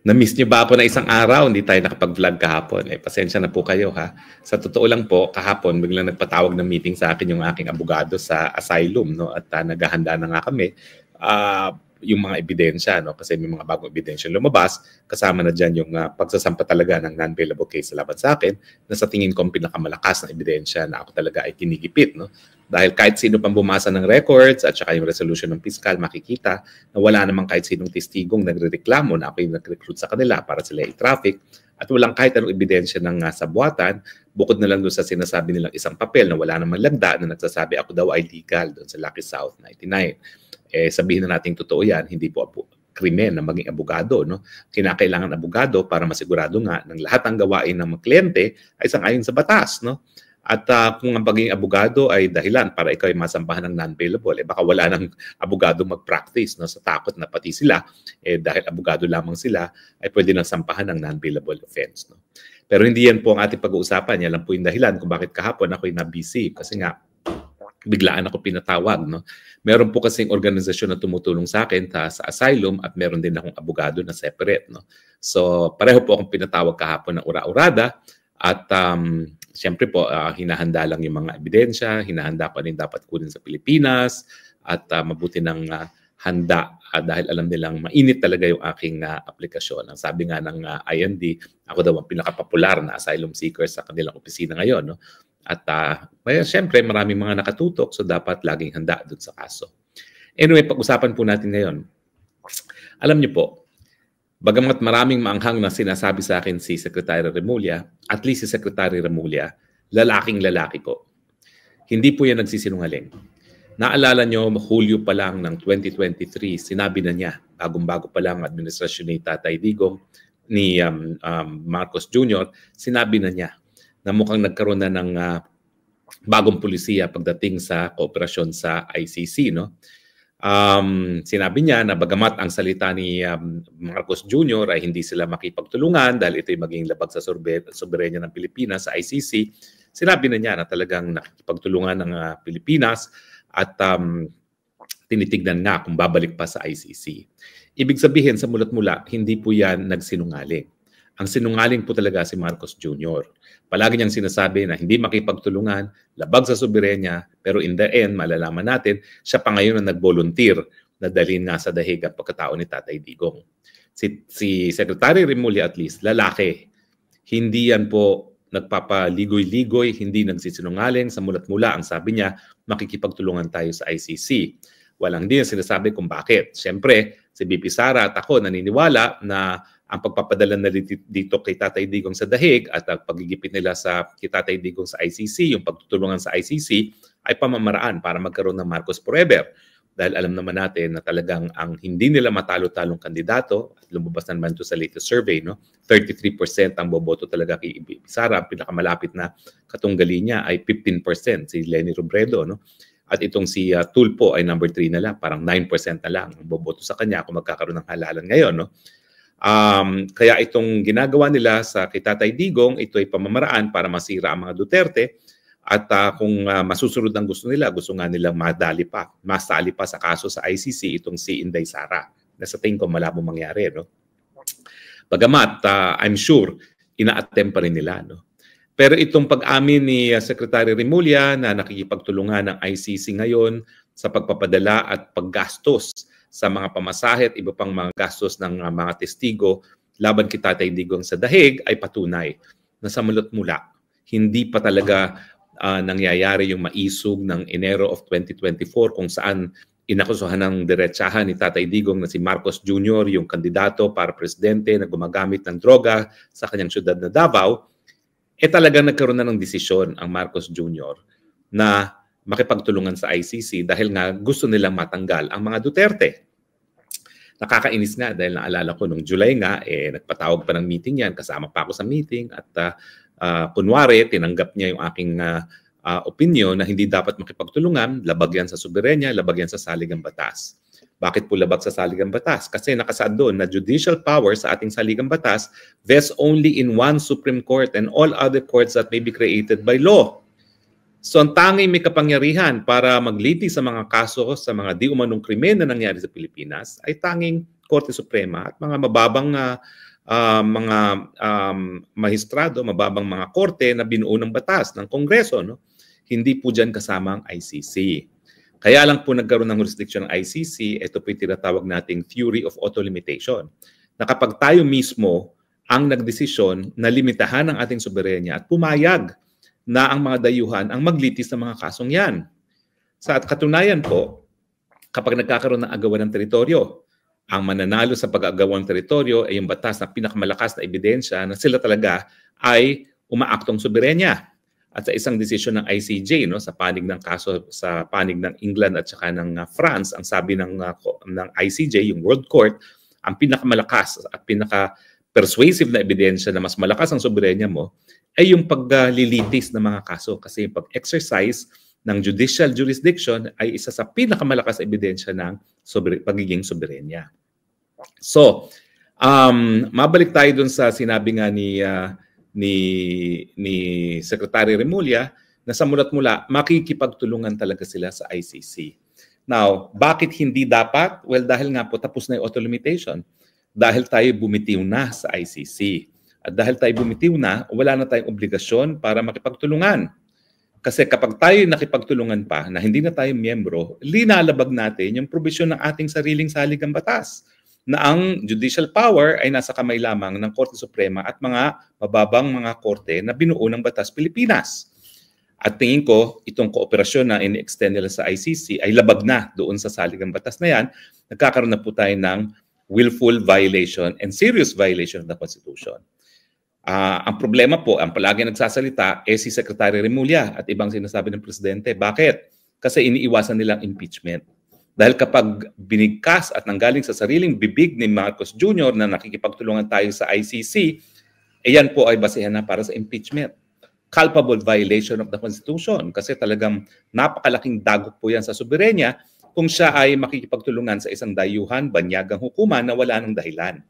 Na-miss niyo ba ako na isang araw? Hindi tayo nakapag-vlog kahapon. Pasensya na po kayo ha. Sa totoo lang po, kahapon biglang nagpatawag ng meeting sa akin yung aking abogado sa asylum, no? At naghahanda na nga kami. Yung mga ebidensya, no? Kasi may mga bagong ebidensya lumabas. Kasama na dyan yung pagsasampa talaga ng non-bailable case laban sa akin na sa tingin ko ang pinakamalakas na ebidensya na ako talaga ay kinigipit, no? Dahil kahit sino pang bumasa ng records at saka yung resolution ng piskal, makikita na wala namang kahit sinong testigong nagrereklamo na ako yung nag-recruit sa kanila para sila i-traffic at walang kahit anong ebidensya ng sabuatan bukod na lang doon sa sinasabi nilang isang papel na wala namang lagda na nagsasabi ako daw ay legal doon sa Lucky South 99. Sabihin na natin totoo yan, hindi po krimen na maging abogado, no? Kinakailangan abogado para masigurado nga ng lahat ng gawain ng mga kliyente ay sangayon sa batas, no? At kung ang pagiging abogado ay dahilan para ikaw ay masampahan ng non-bailable, baka wala ng abogado mag-practice, no, sa takot na pati sila, dahil abogado lamang sila, ay pwede nang sampahan ng non-bailable offense. No? Pero hindi yan po ang ating pag-uusapan. Yan lang po yung dahilan kung bakit kahapon ako'y na-busy. Kasi nga, biglaan ako pinatawag. No? Meron po kasing organisasyon na tumutulong sa akin sa asylum at meron din akong abogado na separate. No? So, pareho po akong pinatawag kahapon ng ura-urada at siyempre po, hinahanda lang yung mga ebidensya, hinahanda ko rin dapat kunin sa Pilipinas at mabuti ng handa dahil alam nilang mainit talaga yung aking aplikasyon. Ang sabi nga ng IND, ako daw ang pinakapopular na asylum seeker sa kanilang opisina ngayon. No? At siyempre maraming mga nakatutok so dapat laging handa dun sa kaso. Anyway, pag-usapan po natin ngayon. Alam niyo po, bagamat maraming maanghang na sinasabi sa akin si Secretary Remulla, at least si Secretary Remulla, lalaking-lalaki po. Hindi po yan nagsisinungaling. Naalala nyo, Hulyo pa lang ng 2023, sinabi na niya, bagong-bago pa lang administrasyon ni Tatay Digong, ni Marcos Jr., sinabi na niya na mukhang nagkaroon na ng bagong pulisiya pagdating sa kooperasyon sa ICC, no? Sinabi niya na bagamat ang salita ni Marcos Jr. ay hindi sila makipagtulungan dahil ito'y maging labag sa soberenya ng Pilipinas sa ICC, sinabi na niya na talagang nakikipagtulungan ng Pilipinas at tinitignan nga kung babalik pa sa ICC. Ibig sabihin sa mulat-mula, hindi po yan nagsinungaling. Ang sinungaling po talaga si Marcos Jr. Palagi niyang sinasabi na hindi makipagtulungan, labag sa soberenya, pero in the end, malalaman natin, siya pa ngayon ang nag-volunteer na dalhin nga sa dahig at pagkatao ni Tatay Digong. Si Secretary Remulla at least, lalaki. Hindi yan po nagpapaligoy-ligoy, hindi nagsisinungaling. Sa mulat-mula, ang sabi niya, makikipagtulungan tayo sa ICC. Walang din sinasabi kung bakit. Siyempre, si BP Sara at ako naniniwala na ang pagpapadala na dito kay Tatay Digong sa dahig at ang pagigipit nila kay Tatay Digong sa ICC, yung pagtutulungan sa ICC, ay pamamaraan para magkaroon ng Marcos Forever. Dahil alam naman natin na talagang ang hindi nila matalo-talong kandidato, at lumabas naman ito sa latest survey, no? 33% ang boboto talaga kay Sara. Ang pinakamalapit na katunggali niya ay 15%, si Leni Robredo, no? At itong si Tulfo ay number 3 na lang, parang 9% na lang ang boboto sa kanya kung magkakaroon ng halalan ngayon, no? Kaya itong ginagawa nila sa kay Tatay Digong, ito ay pamamaraan para masira ang mga Duterte at kung masusunod ang gusto nila, gusto nga nilang masali pa sa kaso sa ICC itong si Inday Sara. Na sa tingin ko malabo mangyari, no? Bagamat I'm sure ina-attempt pa rin nila, no? Pero itong pag-amin ni Secretary Remulla na nakikipagtulungan ng ICC ngayon sa pagpapadala at paggastos sa mga pamasahe at iba pang mga gastos ng mga testigo laban kay Tatay Digong sa dahig ay patunay na sa mulat-mula hindi pa talaga nangyayari yung maisog ng Enero of 2024 kung saan inakusuhan ng diretsahan ni Tatay Digong na si Marcos Jr. yung kandidato para presidente na gumagamit ng droga sa kanyang syudad na Davao, talagang nagkaroon na ng desisyon ang Marcos Jr. na makipagtulungan sa ICC dahil nga gusto nilang matanggal ang mga Duterte. Nakakainis nga dahil naalala ko nung July nga, nagpatawag pa ng meeting yan, kasama pa ako sa meeting at kunwari, tinanggap niya yung aking opinion na hindi dapat makipagtulungan, labag yan sa soberenya, labag yan sa saligang batas. Bakit po labag sa saligang batas? Kasi nakasaad doon na judicial power sa ating saligang batas vests only in one Supreme Court and all other courts that may be created by law. So ang tanging may kapangyarihan para magliti sa mga kaso sa mga di umanong krimen na nangyari sa Pilipinas ay tanging Korte Suprema at mga mababang mga mahistrado, mababang mga korte na binuo ng batas ng Kongreso. No? Hindi po dyan kasama ang ICC. Kaya lang po nagkaroon ng jurisdiction ng ICC, ito po yung tinatawag nating theory of auto-limitation. Na kapag tayo mismo ang nagdesisyon na limitahan ang ating soberenya at pumayag na ang mga dayuhan ang maglitis ng mga kasong yan. Sa katunayan po, kapag nagkakaroon ng agawan ng teritoryo, ang mananalo sa pag-agawan ng teritoryo ay yung batas na pinakamalakas na ebidensya na sila talaga ay umaaktong soberenya. At sa isang desisyon ng ICJ, no, sa panig ng kaso, sa panig ng England at saka ng France, ang sabi ng ICJ, yung World Court, ang pinakamalakas at pinaka-persuasive na ebidensya na mas malakas ang soberenya mo ay yung paglilitis ng mga kaso. Kasi yung pag-exercise ng judicial jurisdiction ay isa sa pinakamalakas na ebidensya ng pagiging soberenya. So, mabalik tayo dun sa sinabi nga ni Secretary Remulla na sa mula't-mula makikipagtulungan talaga sila sa ICC. Now, bakit hindi dapat? Well, dahil nga po tapos na yung auto-limitation. Dahil tayo bumitiw na sa ICC. At dahil tayo bumitiw na, wala na tayong obligasyon para makipagtulungan. Kasi kapag tayo nakipagtulungan pa na hindi na tayo miyembro, linalabag natin yung probisyon ng ating sariling saligang batas na ang judicial power ay nasa kamay lamang ng Korte Suprema at mga mababang mga korte na binuo ng Batas Pilipinas. At tingin ko, itong kooperasyon na in-extend nila sa ICC ay labag na doon sa saligang batas na yan. Nagkakaroon na po tayo ng willful violation and serious violation of the Constitution. Ang problema po, ang palagi nagsasalita, si Secretary Remulla at ibang sinasabi ng Presidente. Bakit? Kasi iniiwasan nilang impeachment. Dahil kapag binigkas at nanggaling sa sariling bibig ni Marcos Jr. na nakikipagtulungan tayo sa ICC, yan po ay basehan na para sa impeachment. Culpable violation of the Constitution. Kasi talagang napakalaking dagok po yan sa soberenya kung siya ay makikipagtulungan sa isang dayuhan, banyagang hukuman na wala ng dahilan.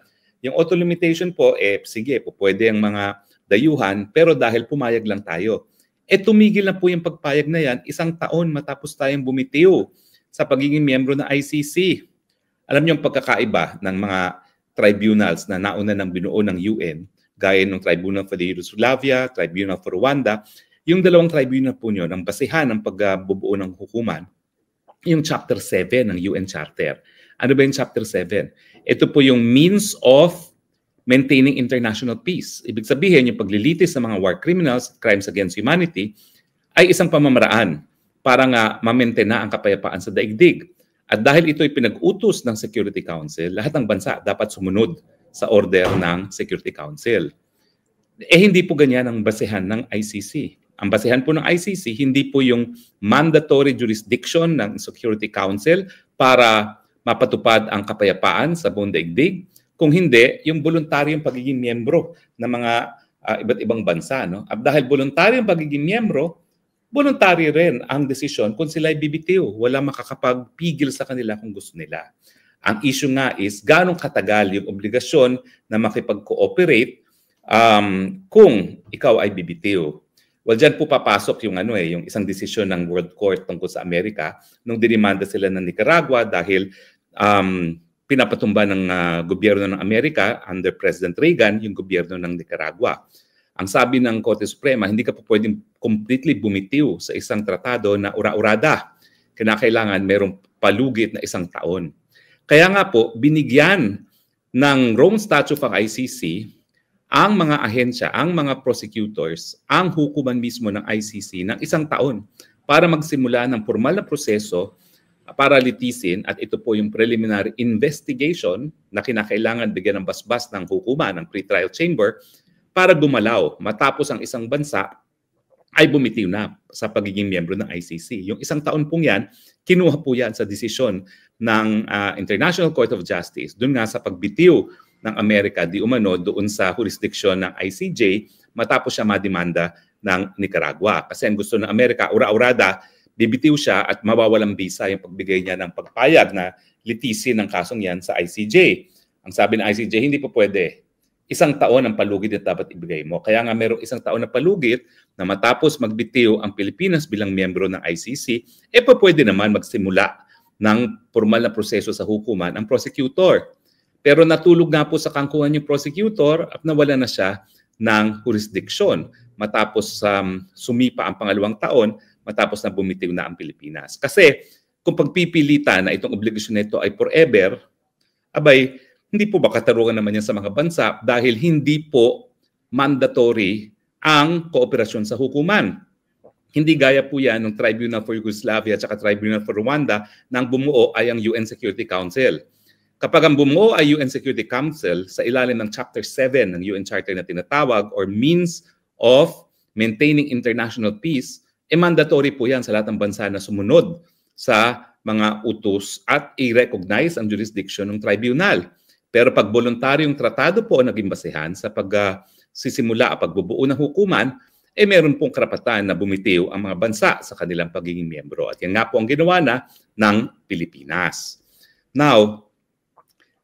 Yung auto-limitation po, sige po, pwede ang mga dayuhan, pero dahil pumayag lang tayo. Tumigil na po yung pagpayag na yan, 1 taon matapos tayong bumitiw sa pagiging miyembro ng ICC. Alam niyo ang pagkakaiba ng mga tribunals na nauna ng binuo ng UN, gaya ng Tribunal for the Yugoslavia, Tribunal for Rwanda, yung dalawang tribunal po nyo, ang basihan ng pagbubuo ng hukuman, yung Chapter 7 ng UN Charter. Ano ba yung Chapter 7? Ito po yung means of maintaining international peace. Ibig sabihin, yung paglilitis ng mga war criminals, crimes against humanity, ay isang pamamaraan para nga ma-maintain na ang kapayapaan sa daigdig. At dahil ito ay pinag-utos ng Security Council, lahat ng bansa dapat sumunod sa order ng Security Council. Hindi po ganyan ang basehan ng ICC. Ang basehan po ng ICC, hindi po yung mandatory jurisdiction ng Security Council para mapatupad ang kapayapaan sa buong daigdig. Kung hindi, yung voluntaryong pagiging miyembro ng mga iba't ibang bansa. No? At dahil voluntaryong pagiging miyembro, voluntary rin ang desisyon kung sila ay bibitiw. Wala makakapagpigil sa kanila kung gusto nila. Ang issue nga is gano'ng katagal yung obligasyon na makipag-cooperate kung ikaw ay bibitiw. Well, dyan po papasok yung yung isang desisyon ng World Court tungkol sa Amerika nung dinimanda sila ng Nicaragua dahil pinapatumba ng gobyerno ng Amerika under President Reagan yung gobyerno ng Nicaragua. Ang sabi ng Korte Suprema, hindi ka po pwedeng completely bumitiw sa isang tratado na ura-urada. Kinakailangan merong palugit na 1 taon. Kaya nga po, binigyan ng Rome Statute of ICC ang mga ahensya, ang mga prosecutors, ang hukuman mismo ng ICC ng 1 taon para magsimula ng formal na proseso para litisin, at ito po yung preliminary investigation na kinakailangan bigyan ng basbas ng hukuman, ng pre-trial chamber, para gumalaw matapos ang isang bansa ay bumitiw na sa pagiging miyembro ng ICC. Yung 1 taon pong yan, kinuha po yan sa desisyon ng International Court of Justice, doon nga sa pagbitiw ng Amerika di umano doon sa jurisdiction ng ICJ matapos siya mademanda ng Nicaragua. Kasi ang gusto ng Amerika, ura-urada, bibitiw siya at mawawalang bisa yung pagbigay niya ng pagpayag na litisin ng kasong yan sa ICJ. Ang sabi ng ICJ, hindi po pwede. 1 taon ang palugit na dapat ibigay mo. Kaya nga merong 1 taon na palugit na matapos magbitiw ang Pilipinas bilang miyembro ng ICC, pwede naman magsimula ng formal na proseso sa hukuman ang prosecutor. Pero natulog nga po sa kangkungan yung prosecutor at nawala na siya ng jurisdiction matapos sumipa ang pangalawang taon matapos na bumitiw na ang Pilipinas. Kasi kung pagpipilitan na itong obligasyon na ito ay forever, abay, hindi po ba katarungan naman yan sa mga bansa dahil hindi po mandatory ang kooperasyon sa hukuman. Hindi gaya po yan ng Tribunal for Yugoslavia at Tribunal for Rwanda nang bumuo ay ang UN Security Council. Kapag ang bumuo ay UN Security Council sa ilalim ng Chapter 7 ng UN Charter na tinatawag or Means of Maintaining International Peace, mandatory po yan sa lahat ng bansa na sumunod sa mga utos at i-recognize ang jurisdiction ng tribunal. Pero pag voluntaryong tratado po ang naging basehan sa pagsisimula at pagbubuo ng hukuman, meron pong karapatan na bumitiw ang mga bansa sa kanilang pagiging miyembro. At yan nga po ang ginawa na ng Pilipinas. Now,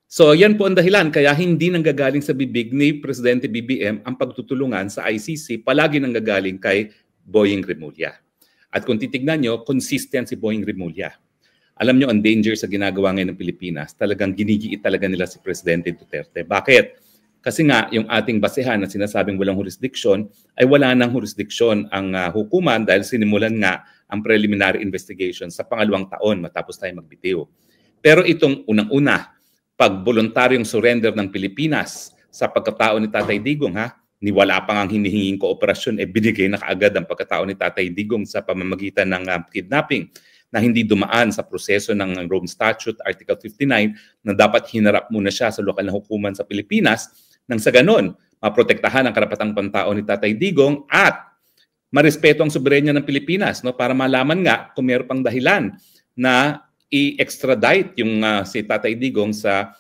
so yan po ang dahilan kaya hindi nanggagaling sa bibig ni Presidente BBM ang pagtutulungan sa ICC, palagi nanggagaling kay Boying Remulla. At kung titignan nyo, consistent si Boying Remulla. Alam nyo, ang danger sa ginagawa ngayon ng Pilipinas, talagang ginigiit talaga nila si Presidente Duterte. Bakit? Kasi nga, yung ating basehan na sinasabing walang jurisdiction, ay wala nang jurisdiction ang hukuman dahil sinimulan nga ang preliminary investigation sa pangalawang taon matapos tayo magbitiw. Pero itong unang-una, pag voluntaryong surrender ng Pilipinas sa pagkatao ni Tatay Digong, ni wala pang ang hinihinging kooperasyon, binigay na kaagad ang pagkatao ni Tatay Digong sa pamamagitan ng kidnapping na hindi dumaan sa proseso ng Rome Statute, Article 59, na dapat hinarap muna siya sa lokal na hukuman sa Pilipinas nang sa ganon, maprotektahan ang karapatang pantao ni Tatay Digong at marespeto ang soberenya ng Pilipinas, no, para malaman nga kung mayroon pang dahilan na i-extradite yung si Tatay Digong sa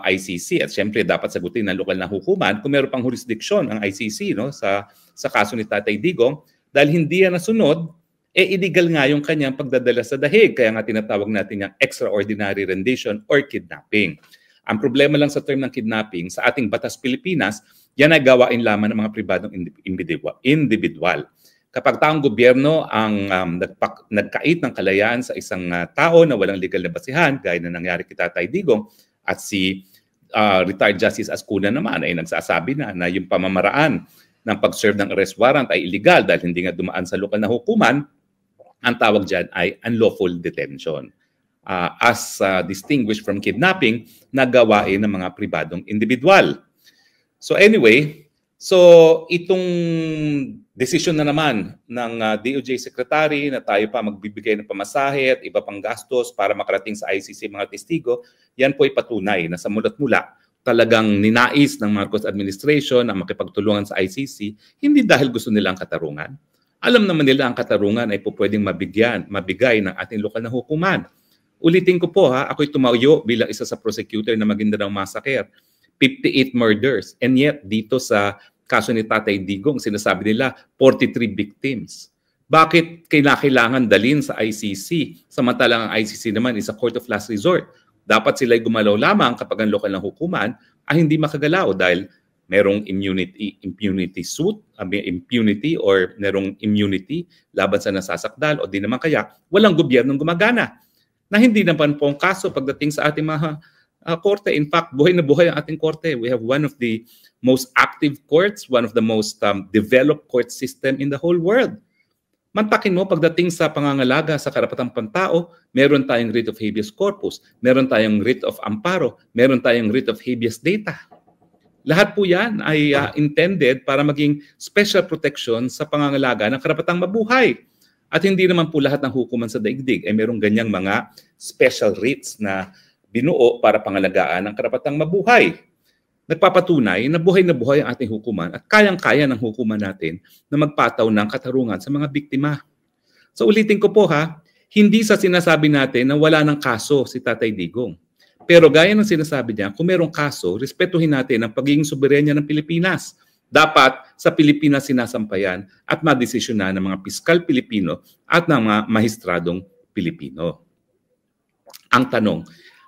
ICC. At syempre dapat sagutin ng lokal na hukuman kung mayroon pang jurisdiction ang ICC, no, sa kaso ni Tatay Digong. Dahil hindi yan nasunod, illegal nga yung kanyang pagdadala sa dahig. Kaya nga tinatawag natin yung extraordinary rendition or kidnapping. Ang problema lang sa term ng kidnapping, sa ating batas Pilipinas, yan ay gawain lamang ng mga pribadong individual. Kapag taong gobyerno ang nagkait ng kalayaan sa isang tao na walang legal na basihan, gaya na nangyari kay Tatay Digong, at si retired Justice Ascuna naman ay nagsasabi na yung pamamaraan ng pag-serve ng arrest warrant ay illegal dahil hindi nga dumaan sa lokal na hukuman, ang tawag dyan ay unlawful detention. As distinguished from kidnapping na gawain ng mga pribadong individual. So anyway, so itong desisyon na naman ng DOJ Secretary na tayo pa magbibigay ng pamasahe at iba pang gastos para makarating sa ICC mga testigo, yan po ay patunay na sa mula't-mula talagang ninais ng Marcos administration na makipagtulungan sa ICC, hindi dahil gusto nila ang katarungan. Alam naman nila ang katarungan ay po pwedeng mabigay ng ating lokal na hukuman. Ulitin ko po ako'y tumayo bilang isa sa prosecutor na Maguindanao Massacre. 58 murders. And yet, dito sa kaso ni Tatay Digong, sinasabi nila 43 victims. Bakit kailangan dalhin sa ICC? Samantalang ang ICC naman is a court of last resort. Dapat sila'y gumalaw lamang kapag ang lokal na hukuman ay hindi makagalaw dahil merong impunity suit, impunity or merong immunity laban sa nasasakdal o di naman kaya walang gobyernong gumagana. Na hindi naman po ang kaso pagdating sa ating mga korte. In fact, buhay na buhay ang ating korte. We have one of the most active courts, one of the most developed court system in the whole world. Mantakin mo, pagdating sa pangangalaga sa karapatang pantao, meron tayong writ of habeas corpus, meron tayong writ of amparo, meron tayong writ of habeas data. Lahat po yan ay intended para maging special protection sa pangangalaga ng karapatang mabuhay. At hindi naman po lahat ng hukuman sa daigdig ay merong ganyang mga special writs na binuo para pangalagaan ng karapatang mabuhay. Nagpapatunay na buhay ang ating hukuman at kayang-kaya ng hukuman natin na magpataw ng katarungan sa mga biktima. So ulitin ko po hindi sa sinasabi natin na wala ng kaso si Tatay Digong. Pero gaya ng sinasabi niya, kung merong kaso, respetuhin natin ang pagiging soberenya ng Pilipinas. Dapat sa Pilipinas sinasampayan at madesisyonan ng mga piskal Pilipino at ng mga mahistradong Pilipino. Ang tanong,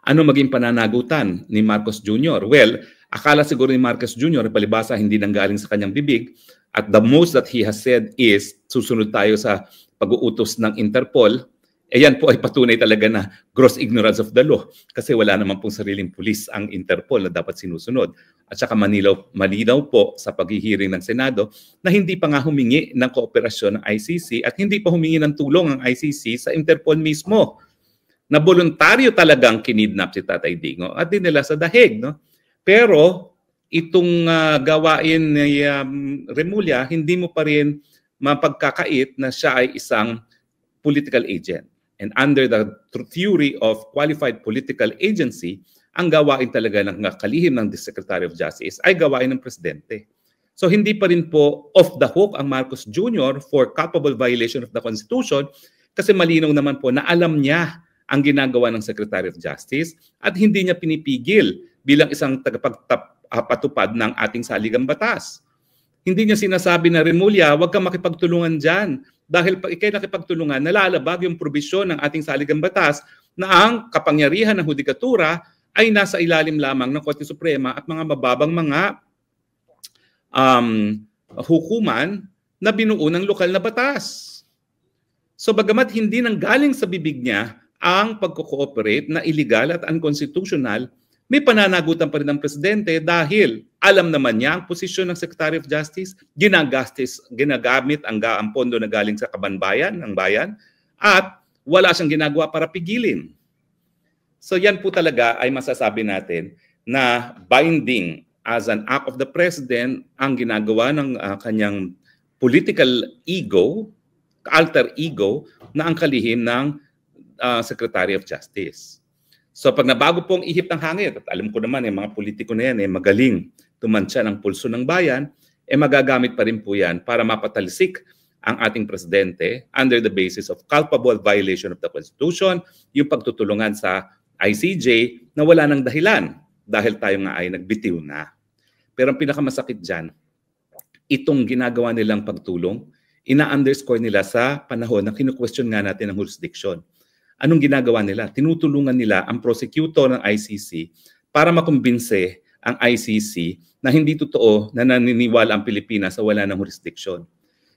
ano maging pananagutan ni Marcos Jr.? Well, akala siguro ni Marcos Jr. palibasa hindi nanggaling sa kanyang bibig at the most that he has said is susunod tayo sa pag-uutos ng Interpol Yan po ay patunay talaga na gross ignorance of the law kasi wala naman pong sariling pulis ang Interpol na dapat sinusunod. At saka malinaw po sa paghihiring ng Senado na hindi pa nga humingi ng kooperasyon ng ICC at hindi pa humingi ng tulong ang ICC sa Interpol mismo. Na voluntaryo talagang kinidnap si Tatay Digong at dinala sa dahig. No? Pero itong gawain ni Remulla, hindi mo pa rin mapagkakait na siya ay isang political agent. And under the theory of qualified political agency, ang gawain talaga ng kalihim ng Secretary of Justice ay gawain ng Presidente. So hindi pa rin po off the hook ang Marcos Jr. for culpable violation of the Constitution kasi malinaw naman po na alam niya ang ginagawa ng Secretary of Justice at hindi niya pinipigil bilang isang tagapagpatupad ng ating saligang batas. Hindi niya sinasabi na Remulla, huwag kang makipagtulungan dyan dahil pag ikay nakipagtulungan, nalalabag yung probisyon ng ating saligang batas na ang kapangyarihan ng hudikatura ay nasa ilalim lamang ng Korte Suprema at mga mababang mga hukuman na binuo ng lokal na batas. So bagamat hindi nanggaling sa bibig niya ang pagko-cooperate na illegal at unconstitutional, may pananagutan pa rin ng Presidente dahil alam naman niya ang posisyon ng Secretary of Justice, ginagamit ang pondo na galing sa kabanbayan ng bayan at wala siyang ginagawa para pigilin. So yan po talaga ay masasabi natin na binding as an act of the President ang ginagawa ng kanyang political ego, alter ego na ang kalihim ng Secretary of Justice. So pag nabago po ang ihip ng hangin, at alam ko naman mga politiko na yan magaling tumansya ng pulso ng bayan, magagamit pa rin po yan para mapatalisik ang ating Presidente under the basis of culpable violation of the Constitution, yung pagtutulungan sa ICJ na wala ng dahilan dahil tayo nga ay nagbitiw na. Pero ang pinakamasakit dyan, itong ginagawa nilang pagtulong, ina-underscore nila sa panahon na kinu-question nga natin ang jurisdiction. Anong ginagawa nila? Tinutulungan nila ang prosecutor ng ICC para makumbinse ang ICC na hindi totoo na naniniwala ang Pilipinas sa wala ng jurisdiction.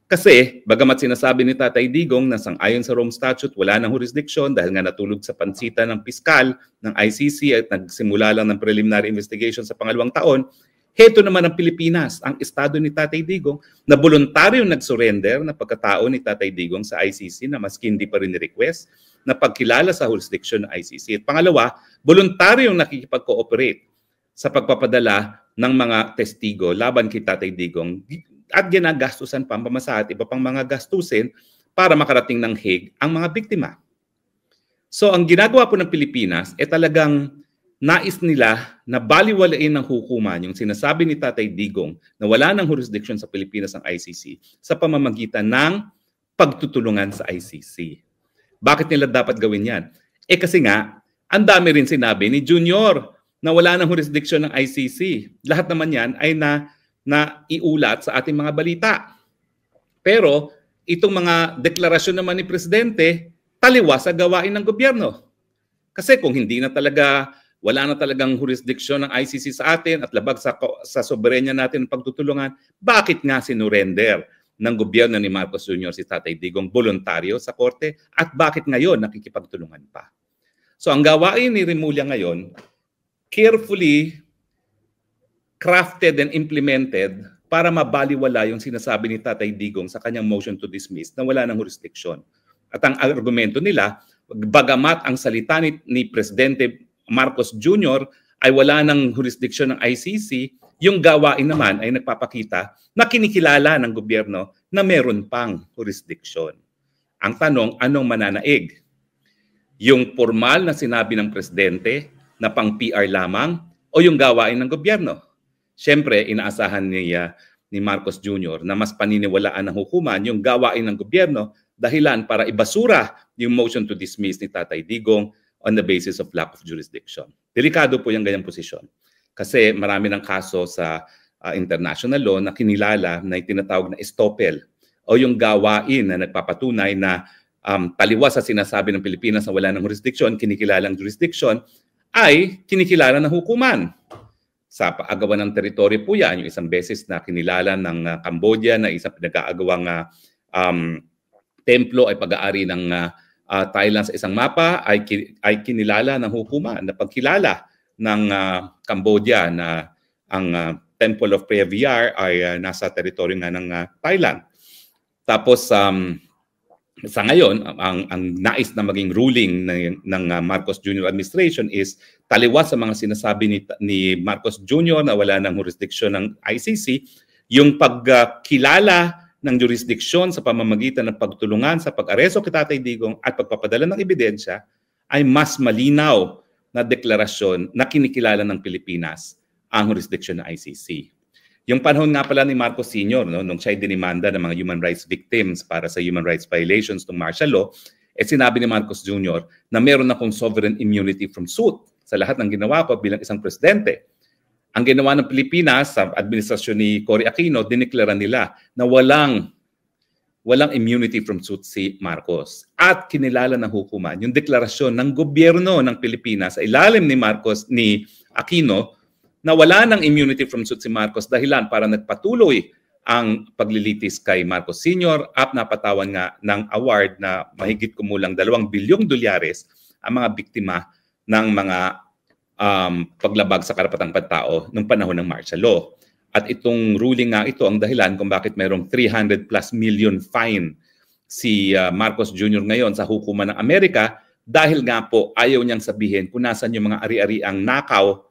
Kasi, bagamat sinasabi ni Tatay Digong na sang-ayon sa Rome Statute, wala ng jurisdiction dahil nga natulog sa pansita ng piskal ng ICC at nagsimula lang ng preliminary investigation sa pangalawang taon, heto naman ang Pilipinas, ang estado ni Tatay Digong na voluntaryong nag-surrender na pagkatao ni Tatay Digong sa ICC na maski hindi pa rin ni-request na pagkilala sa jurisdiction ng ICC. At pangalawa, voluntaryong nakikipag-cooperate sa pagpapadala ng mga testigo laban kay Tatay Digong at ginagastusan pa ang pamasahe at iba pang mga gastusin para makarating ng Hague ang mga biktima. So ang ginagawa po ng Pilipinas talagang nais nila na baliwalain ng hukuman yung sinasabi ni Tatay Digong na wala ng jurisdiction sa Pilipinas ang ICC sa pamamagitan ng pagtutulungan sa ICC. Bakit nila dapat gawin yan? Kasi nga, ang dami rin sinabi ni Junior na wala ng jurisdiction ng ICC. Lahat naman yan ay na iulat sa ating mga balita. Pero itong mga deklarasyon naman ni Presidente, taliwa sa gawain ng gobyerno. Kasi kung hindi na talaga, wala na talagang jurisdiction ng ICC sa atin at labag sa soberenya natin ng pagtutulungan, bakit nga sinurrender ng gobyerno ni Marcos Jr. si Tatay Digong voluntaryo sa korte at bakit ngayon nakikipagtulungan pa? So ang gawain ni Remulla ngayon, carefully crafted and implemented para mabaliwala yung sinasabi ni Tatay Digong sa kanyang motion to dismiss na wala ng jurisdiction. At ang argumento nila, bagamat ang salita ni Presidente Marcos Jr. ay wala ng jurisdiction ng ICC, yung gawain naman ay nagpapakita na kinikilala ng gobyerno na meron pang jurisdiction. Ang tanong, anong mananaig? Yung formal na sinabi ng Presidente na pang PR lamang o yung gawain ng gobyerno? Siyempre, inaasahan ni Marcos Jr. na mas paniniwalaan ng hukuman yung gawain ng gobyerno dahilan para ibasura yung motion to dismiss ni Tatay Digong on the basis of lack of jurisdiction. Delikado po yung ganyang posisyon. Kasi marami ng kaso sa international law na kinilala na tinatawag na estoppel o yung gawain na nagpapatunay na taliwas sa sinasabi ng Pilipinas na wala ng jurisdiction, kinikilalang jurisdiction, ay kinikilala ng hukuman. Sa paagawan ng teritoryo po yan, yung isang beses na kinilala ng Cambodia na isang pinag-aagawang templo ay pag-aari ng Thailand sa isang mapa ay kinilala ng hukuman na pagkilala ng Cambodia na ang Temple of Previar ay nasa teritoryo nga ng Thailand. Tapos sa ngayon, ang nais na maging ruling ng Marcos Jr. administration is taliwas sa mga sinasabi ni Marcos Jr. na wala ng jurisdiction ng ICC, yung pagkilala ng jurisdiksyon sa pamamagitan ng pagtulungan sa pag-aresto kay Tatay Digong at pagpapadala ng ebidensya ay mas malinaw na deklarasyon na kinikilala ng Pilipinas ang jurisdiksyon ng ICC. Yung panahon nga pala ni Marcos Sr., nung siya ay dinimanda ng mga human rights victims para sa human rights violations ng martial law, sinabi ni Marcos Jr. na meron akong sovereign immunity from suit sa lahat ng ginawa ko bilang isang presidente. Ang ginawa ng Pilipinas sa administrasyon ni Cory Aquino, dineklara nila na walang immunity from suit si Marcos. At kinilala ng hukuman yung deklarasyon ng gobyerno ng Pilipinas sa ilalim ni Aquino na wala ng immunity from suit si Marcos dahilan para nagpatuloy ang paglilitis kay Marcos Sr. at napatawan nga ng award na mahigit kumulang 2 bilyong dolyares ang mga biktima ng mga paglabag sa karapatang pantao noong panahon ng martial law. At itong ruling nga ito ang dahilan kung bakit mayroong 300+ million fine si Marcos Jr. ngayon sa hukuman ng Amerika dahil nga po ayaw niyang sabihin kung nasan yung mga ari-ariang nakaw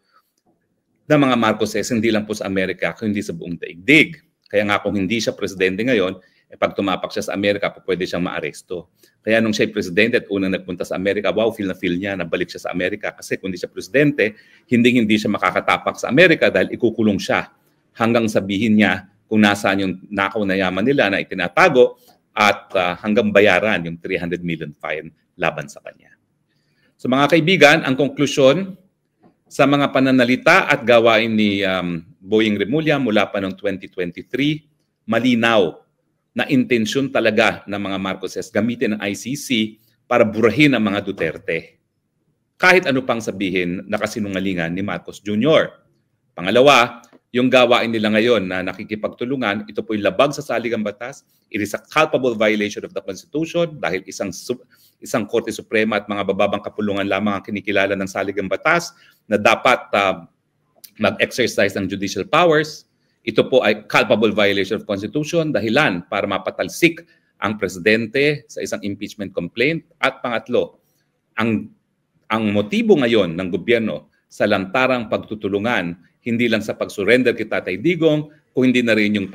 ng mga Marcoses, hindi lang po sa Amerika, kundi sa buong daigdig. Kaya nga kung hindi siya presidente ngayon, pag tumapak siya sa Amerika, pwede siyang maaresto. Kaya nung siya presidente at unang nagpunta sa Amerika, wow, feel niya na balik siya sa Amerika. Kasi kung hindi siya presidente, hindi siya makakatapak sa Amerika dahil ikukulong siya hanggang sabihin niya kung nasaan yung nakaw na yaman nila na itinatago at hanggang bayaran yung 300 million fine laban sa kanya. So mga kaibigan, ang konklusyon sa mga pananalita at gawain ni Boying Remulla mula pa noong 2023, malinaw na intensyon talaga ng mga Marcoses gamitin ang ICC para burahin ang mga Duterte. Kahit ano pang sabihin na kasinungalingan ni Marcos Jr. Pangalawa, yung gawain nila ngayon na nakikipagtulungan, ito po'y labag sa saligang batas. It is a culpable violation of the Constitution dahil isang Korte Suprema at mga bababang kapulungan lamang ang kinikilala ng saligang batas na dapat mag-exercise ng judicial powers. Ito po ay culpable violation of Constitution, dahilan para mapatalsik ang presidente sa isang impeachment complaint. At pangatlo, ang motibo ngayon ng gobyerno sa lantarang pagtutulungan, hindi lang sa pag-surrender kay Tatay Digong, kung hindi na rin yung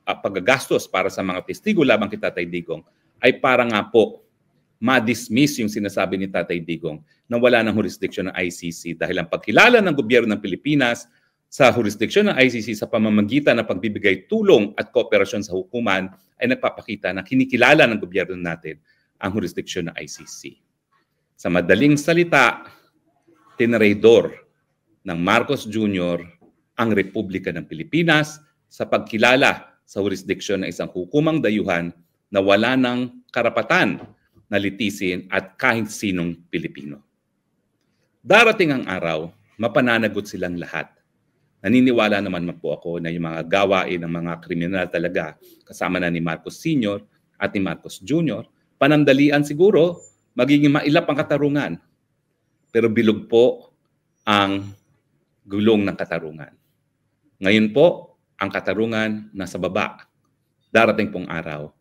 paggagastos para sa mga testigo labang kay Tatay Digong, ay para nga po ma-dismiss yung sinasabi ni Tatay Digong na wala ng jurisdiction ng ICC dahil ang pagkilala ng gobyerno ng Pilipinas sa jurisdiksyon ng ICC sa pamamagitan ng pagbibigay tulong at kooperasyon sa hukuman ay nagpapakita na kinikilala ng gobyerno natin ang jurisdiksyon ng ICC. Sa madaling salita, tinraidor ng Marcos Jr. ang Republika ng Pilipinas sa pagkilala sa jurisdiksyon ng isang hukumang dayuhan na wala ng karapatan na litisin at kahit sinong Pilipino. Darating ang araw, mapananagot silang lahat. Naniniwala naman po ako na yung mga gawain ng mga kriminal talaga, kasama na ni Marcos Sr. at ni Marcos Jr., panandalian siguro, magiging mailap ang katarungan. Pero bilog po ang gulong ng katarungan. Ngayon po, ang katarungan nasa baba. Darating pong araw,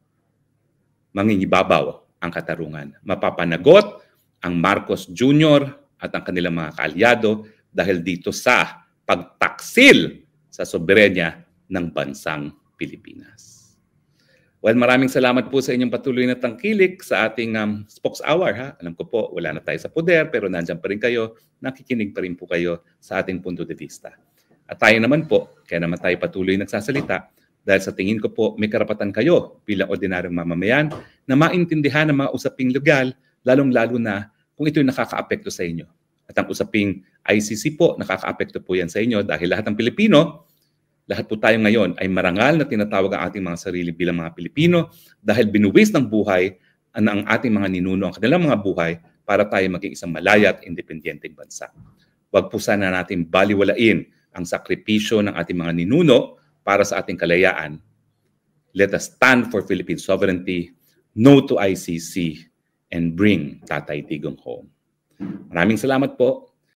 mangingibabaw ang katarungan. Mapapanagot ang Marcos Jr. at ang kanilang mga kaalyado dahil dito sa pagtaksil sa soberenya ng bansang Pilipinas. Well, maraming salamat po sa inyong patuloy na tangkilik sa ating Spokes Hour. Ha? Alam ko po, wala na tayo sa poder, pero nandyan pa rin kayo, nakikinig pa rin po kayo sa ating punto de vista. At tayo naman po, kaya naman tayo patuloy nagsasalita, dahil sa tingin ko po, may karapatan kayo bilang ordinaryong mamamayan na maintindihan ang mga usaping legal, lalong-lalo na kung ito'y nakakaapekto sa inyo. At ang usaping ICC po, nakakaapekto po yan sa inyo dahil lahat ng Pilipino, lahat po tayo ngayon ay marangal na tinatawag ang ating mga sarili bilang mga Pilipino dahil binuwis ng buhay ang ating mga ninuno, ang kanilang mga buhay para tayo maging isang malaya at independenteng bansa. Huwag po sana natin baliwalain ang sakripisyo ng ating mga ninuno para sa ating kalayaan. Let us stand for Philippine sovereignty, no to ICC, and bring Tatay Digong home. Maraming salamat po.